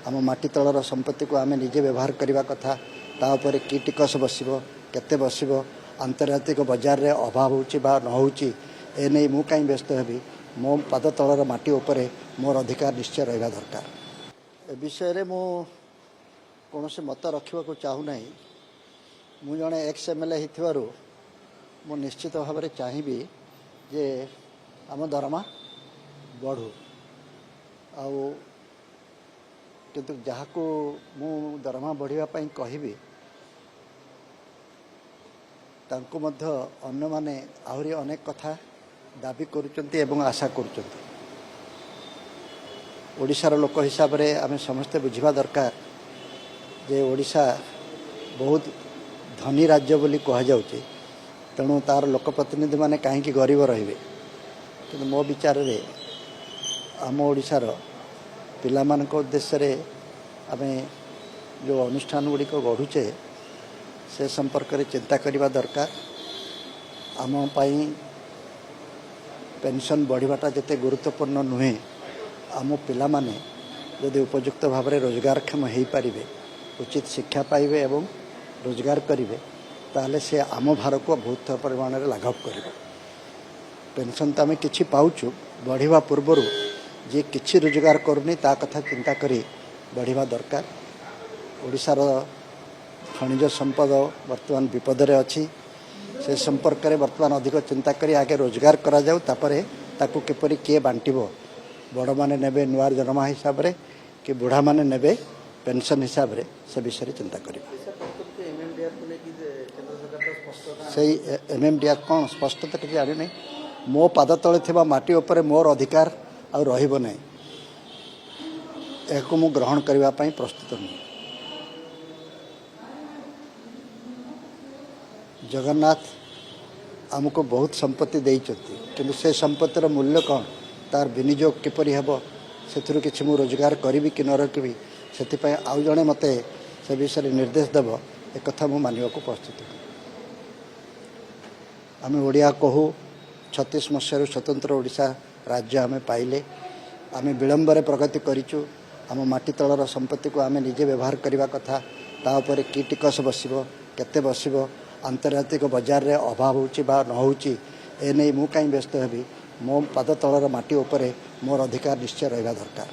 आम माटी तलर संपत्ति को आम निजे व्यवहार करने कथा तापर कि टिकस बसब केते बसब आंतर्जातिक बजार रे अभाव होची बा न होची ए नहीं मु कहीं व्यस्त हेबी मो पाद तलर माटी उपरे मोर अधिकार निश्चय रहा दरकार ए विषय रे मु कौन से मत रखा चाहूना मु जड़े एक्स एमएलए हो मु निश्चित भाव में चाहिए जे आम दरमा बढ़ू किंतु जहाँ को मु दरमा बढ़ापी कहबी तांको मध्य अन्य माने आहरी अनेक कथा दाबी करुचंती एवं आशा करुचंती ओडिशार लोक हिसाब रे आमे समस्ते बुझिबा दरकार जे ओडिशा बहुत धनी राज्य बोली कह जाउची तेणु तार लोकप्रतिनिधि माने कहीं गरीब रहिबे किंतु मो विचार रे आम ओडिशार पिलामानक उद्देश्य रे आमे जो अनुष्ठान गुड़िक गढ़ुचे से संपर्क में चिंता करने दरकार आम पेंशन बढ़ाटा जिते गुरुत्वपूर्ण नुहे आम पिला माने यदि उपयुक्त भाव में रोजगारक्षम हो पारे उचित शिक्षा पाइबे एवं रोजगार करेंगे ताहले से आम भार को बहुत परिमाण में लाघव कर पेंशन तो आम कि पाचु बढ़िया पूर्वर जी किसी रोजगार करूनी ता कथा चिंता करी बढ़िया दरकार ओडिशार खनिज संपद वर्तमान विपद रे अच्छी से संपर्क में वर्तमान अधिक चिंता करी आगे रोजगार करा जाऊ तापरे ताकू किपरि किए बांटिबो बड़ माने नेबे नुआर जनमा हिसाब रे कि बुढ़ा माने नेबे पेंशन हिसाब रे से विषय चिंता करी से एमएमडीआर कौन स्पष्ट तो किसी जानी नहीं मो पाद तले थिबा माटी उपरे मोर अधिकार आ रहिबो नहीं एको मु ग्रहण करबा पई प्रस्तुत नहीं जगन्नाथ आमको बहुत संपत्ति देइचंती किंतु से संपत्तिर मूल्य कौन तार विनियोग किपरि हेबो सेथुरु किछि मु रोजगार करिवि कि न रखिवि सेति आउ जणे मते से विषय निर्देश देव एक कथा मु मानिबा को प्रस्तुत आम ओडिया कहू 36 मसीह स्वतंत्र ओडिशा राज्य आम पाइले आम विलंबर प्रगति करिचु आम माटी तलर संपत्ति को आम निजे व्यवहार करने कथा तापर कि टिकस बसब केते बसब आंतर्जातिक बजार रे अभाव होची बा न होची ए नहीं मु कहीं व्यस्त हेबी मो पाद तलर माटी उपरे मोर अधिकार निश्चय रहा दरकार।